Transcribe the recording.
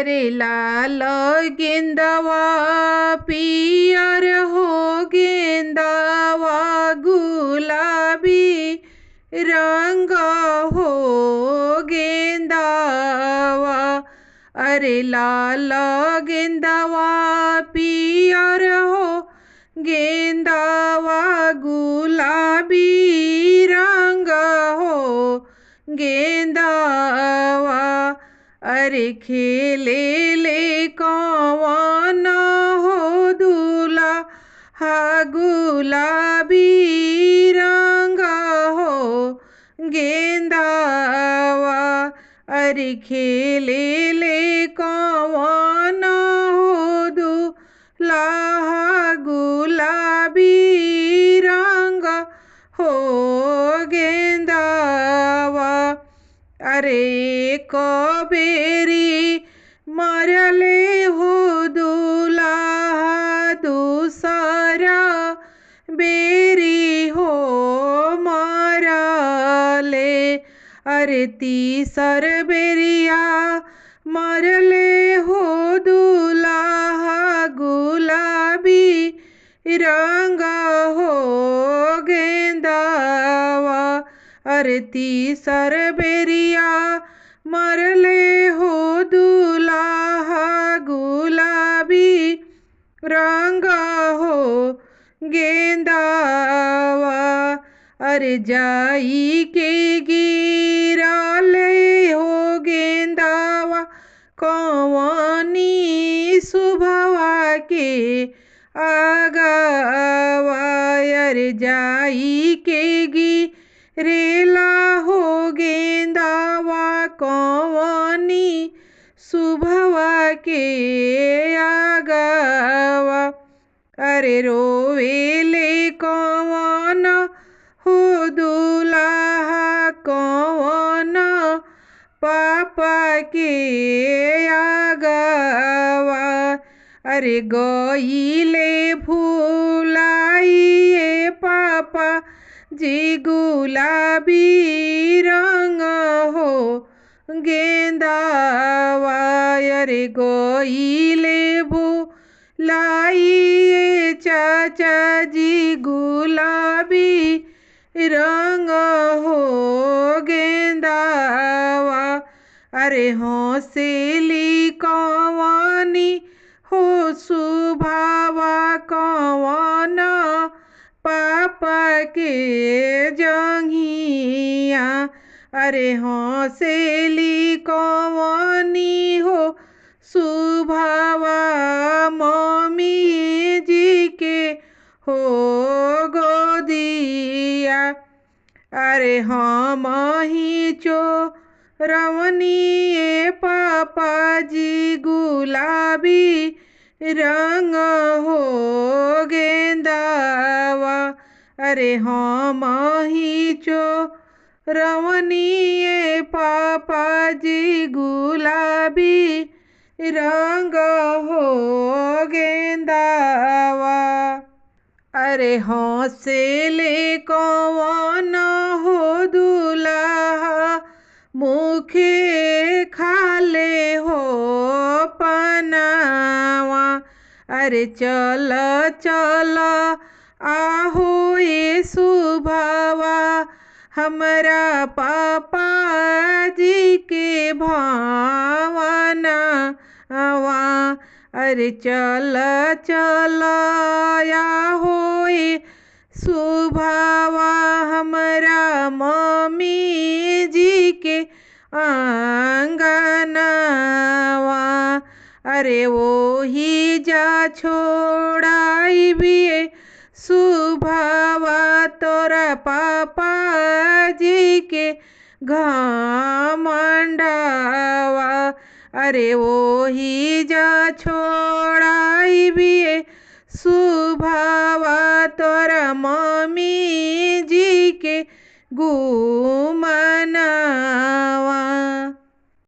अरे लाल गेंदावा पियर हो गेंदावा गुलाबी रंग हो गेंदावा। अरे लाल गेंदावा पियर हो गेंदावा गुलाबी रंग हो गेंदावा। अरे खेले ले कौन हो दूल्हा हा गुलाबी रंग हो गेंदावा। अरे खेले ले कौन हो दूल्हा हा गुलाबी रंग हो गेंदावा। अरे कबेरी मरले हो दूल्हा दूसरा बेरी हो मरले। अरे तीसर बेरिया मरले हो दूल्हा गुलाबी रंग हो गेंदावा। अरे तीसर बेरिया मरले हो दूल्हा गुलाबी रंग हो गेंदावा। अरे जाई के गिराले हो गेंदावा कौनी सुभवा के आगावा। अरे जाई के गिरेला हो गेंदावा कौनी सुभवा के आगावा। अरे रोवेले कौन हो दूल्हा कौन पापा के आगावा। अरे गईले भूलाइए पापा जी गुलाबी रंग हो गेंदावा। अरे गईले भूलाइए चाचा जी गुलाबी रंग हो गेंदावा। अरे हौसली कौनी हो सुभावा कौन पापा के जंघिया। अरे हौसली कौनी हो सुभावा मम्मी जी के हो गोदिया। अरे हम ही चोरवनी पापा जी गुलाबी रंग हो गेंदावा। अरे हम ही चोरवनी पापा जी गुलाबी रंग हो गेंदावा। अरे हौसले कौन हो दूल्हा मुखे खाले हो पनावा। अरे चल चल आहो ये सुभावा हमरा पापा जी के भावना आवा। अरे चल चल आहो ये सुभावा हमरा मम्मी जी के आंगनवा। अरे वो ही जा छोड़ाई भी सुभावा तोरा पापा जी के घमंडवा। अरे वो ही जा छोड़ाई भी सुभावा तोरा मम्मी जी के गु